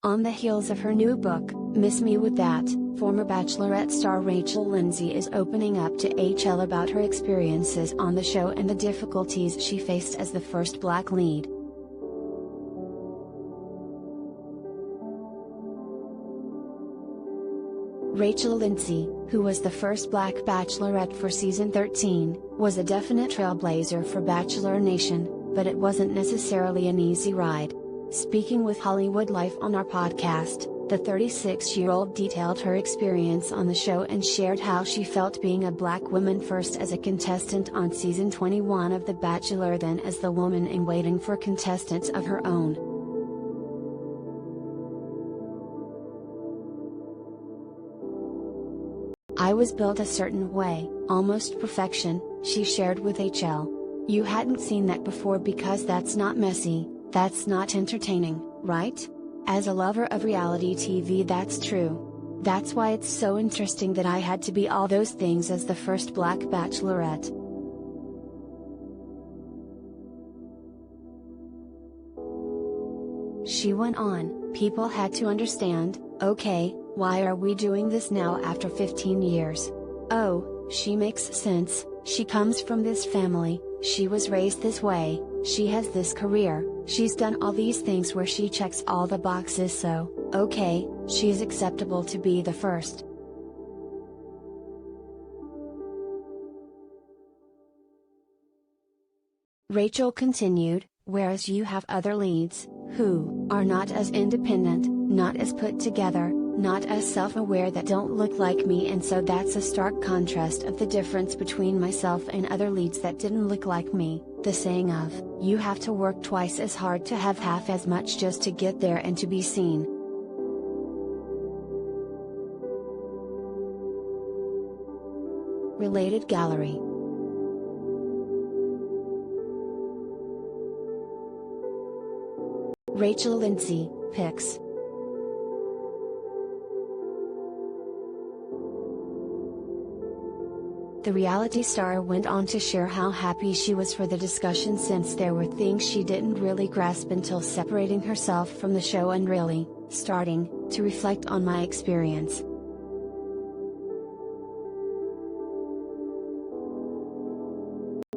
On the heels of her new book, Miss Me With That, former Bachelorette star Rachel Lindsay is opening up to HL about her experiences on the show and the difficulties she faced as the first Black lead. Rachel Lindsay, who was the first Black Bachelorette for season 13, was a definite trailblazer for Bachelor Nation, but it wasn't necessarily an easy ride. Speaking with HollywoodLife on our podcast, the 36-year-old detailed her experience on the show and shared how she felt being a Black woman first as a contestant on season 21 of The Bachelor, then as the woman in waiting for contestants of her own. "I was built a certain way, almost perfection," she shared with HL. "You hadn't seen that before because that's not messy, that's not entertaining, right? As a lover of reality TV, that's true. That's why it's so interesting that I had to be all those things as the first Black Bachelorette." She went on, "People had to understand, okay, why are we doing this now after 15 years? Oh, she makes sense, she comes from this family, she was raised this way, she has this career, she's done all these things where she checks all the boxes, so, okay, she's acceptable to be the first." Rachel continued, "Whereas you have other leads, who are not as independent, not as put together, not as self-aware, that don't look like me, and so that's a stark contrast of the difference between myself and other leads that didn't look like me, the saying of, you have to work twice as hard to have half as much just to get there and to be seen." Related gallery. Rachel Lindsay, pics. The reality star went on to share how happy she was for the discussion, since there were things she didn't really grasp until separating herself from the show and really starting to reflect on my experience.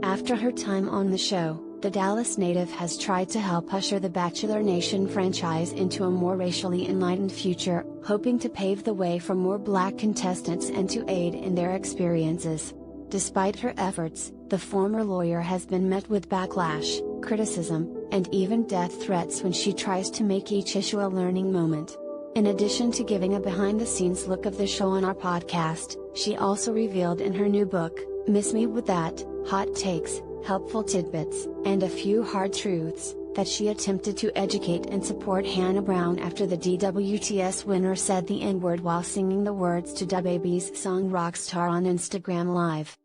After her time on the show, the Dallas native has tried to help usher the Bachelor Nation franchise into a more racially enlightened future, hoping to pave the way for more Black contestants and to aid in their experiences. Despite her efforts, the former lawyer has been met with backlash, criticism, and even death threats when she tries to make each issue a learning moment. In addition to giving a behind-the-scenes look of the show on our podcast, she also revealed in her new book, Miss Me With That, hot takes, helpful tidbits, and a few hard truths, that she attempted to educate and support Hannah Brown after the DWTS winner said the N-word while singing the words to DaBaby's song Rockstar on Instagram Live.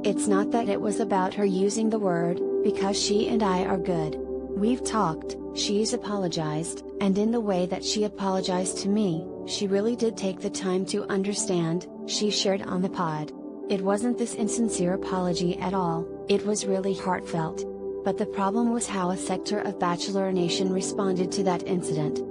"It's not that it was about her using the word, because she and I are good. We've talked, she's apologized, and in the way that she apologized to me, she really did take the time to understand," she shared on the pod. "It wasn't this insincere apology at all, it was really heartfelt. But the problem was how a sector of Bachelor Nation responded to that incident.